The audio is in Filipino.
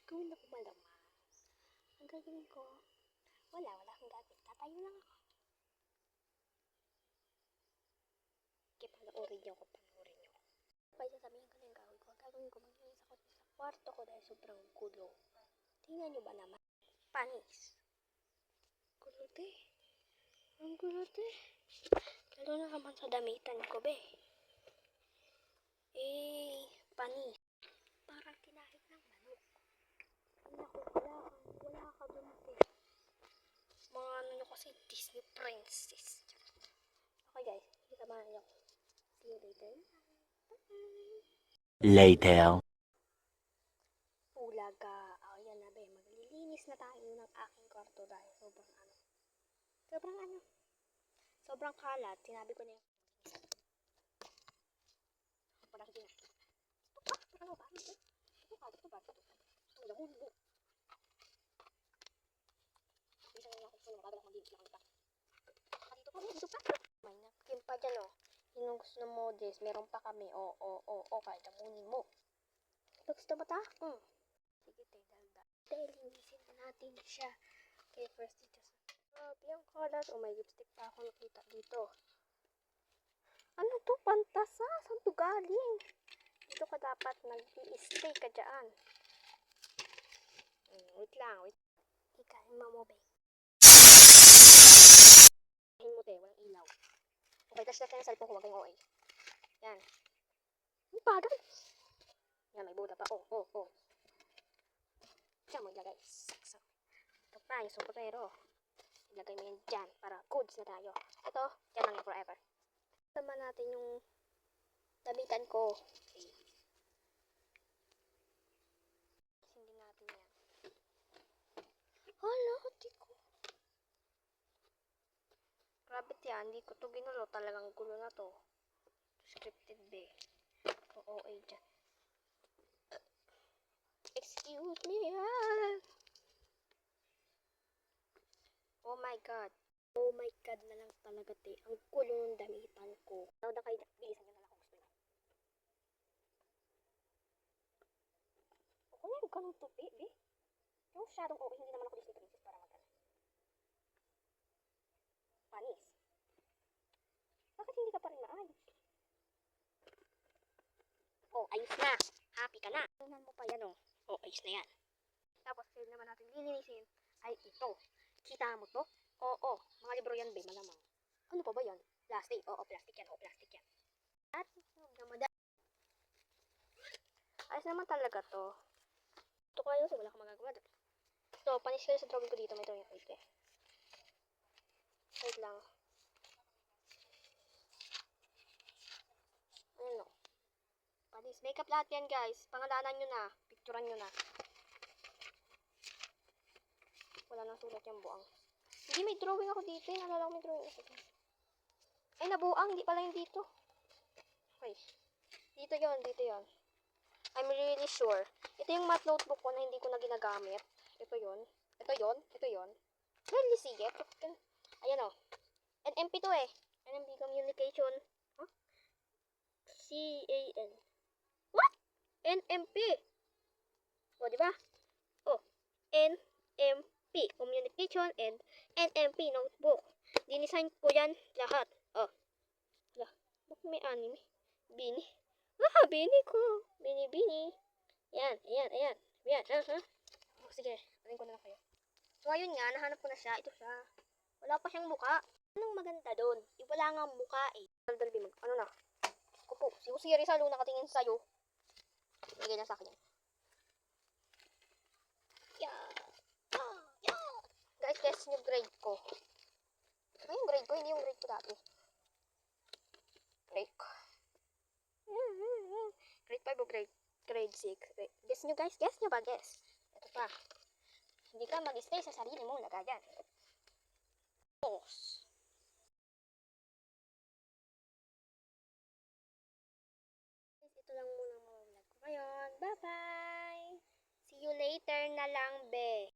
Gawin ako malamang. Ang gagawin ko, wala akong gagawin. Tatayo lang ako. Kaya panoorin niyo ako. Kaya sasabihin ko na yung gagawin ko. Gagawin ko, maglinis ako sa kwarto ko dahil sobrang gulo. Tingnan niyo ba naman? Panis. Gulote. Ang gulote. Lalo na naman sa damitan ko, be. Panis. Parang tinahid ng manok. Naku, wala ka dun, be. Mga ano nyo kasi, Disney princess. Okay guys, samahan niyo ako. See you later. Later. Ulaga. Ayan na, be. Maglilinis na tayo ng aking kwarto dahil sobrang kalat. Sinabi ko na yung parang din. Parang ba? Ito ba? Ang lahulbo. Isa na ako sa mga kagalang hindi lang kita. Dito pa. May napkin pa dyan, oh. Yung gusto ng models, meron pa kami. Kahit amunin mo. Gusto mo ta? Sige, dalda. Dahil linisin natin siya. Okay, first dito sa yung kalat. May lipstick pa ako nakita dito. Ano to? Pantasa? Saan to galing? Dito ka dapat nag-i-stay ka dyan. Wait lang. Ikain mo, be. Ikain mo, te. Walang ilaw. Okay, tas natin yung cellphone ko. Huwag kayong OA. Yan. Ang bagal. Yan, may buda pa. Diyan mo ilagay. Saksak. Ito pa, yung sombrero. Ilagay mo yan dyan para goods na tayo. Ito, dyan lang yung forever. Tama natin yung damitan ko. Okay. Hindi natin yan. Hala, di ko. Grabe yan, hindi ko to ginulo. Talagang gulo na to. Scripted be. OA dyan. Excuse me. Oh my god. Oh my god na lang talaga, te. Ang gulo ng damitan ko. Now na kayo, bilisan nyo na lang kung gusto nyo. Kung meron ka ng tupi, be. Yung masyadong okay, hindi naman ako Disney princess para magana. Panis. Bakit hindi ka pa rin maayos? Oh, ayos na. Happy ka na. Tingnan mo pa yan, oh. Oh, ayos na yan. Tapos, kaya naman natin lilinisin ay ito. Kita mo to? Oo. Mga libro yan, be. Malamang. Ano pa ba yan? Plastic. Oo, plastic yan. Plastic yan. At, ayos naman talaga to. Ito kayo, so wala kang magagawa. So, panis kayo sa drawing ko dito. May drawing ko dito. Wait lang. Ano? Panis. Makeup lahat yan, guys. Pangalanan nyo na. Picturean nyo na. Wala nang sulat yung buang. Hindi, may drawing ako dito. Nalala ko may drawing ako dito. Ay, nabuang. Hindi pala yung dito. Okay. Dito yon. I'm really sure. Ito yung math notebook ko na hindi ko na ginagamit. Ito yon. Really see it? Ayan o. NMP to eh. NMP Communication. Huh? CAN. What? NMP. O, diba? Oh. NMP Communication and NMP Notebook. Dinisign ko yan lahat. Oh. Hala. Bakit may anime? Bini. Bini ko. Bini. Yan. Oh, sige. Arin ko na lang kayo. So, ayun nga. Nahanap ko na siya. Ito siya. Wala pa siyang muka. Anong maganda doon? Wala nga muka eh. Daldalbi mag. Ano na? Kupo. Si Rizal nakatingin sa'yo. Lagay na sa akin yan. Yeah. Guys, guess yung grade ko. Ay, yung grade ko. Hindi yung grade ko dati. Grade ko. Grade 5 o grade 6. Guess nyo guys? Guess nyo ba? Guess. Ito pa. Hindi ka mag-stay sa sarili mong lagayan. Pause. Ito lang muna mga vlog ko ngayon. Bye-bye! See you later na lang, be.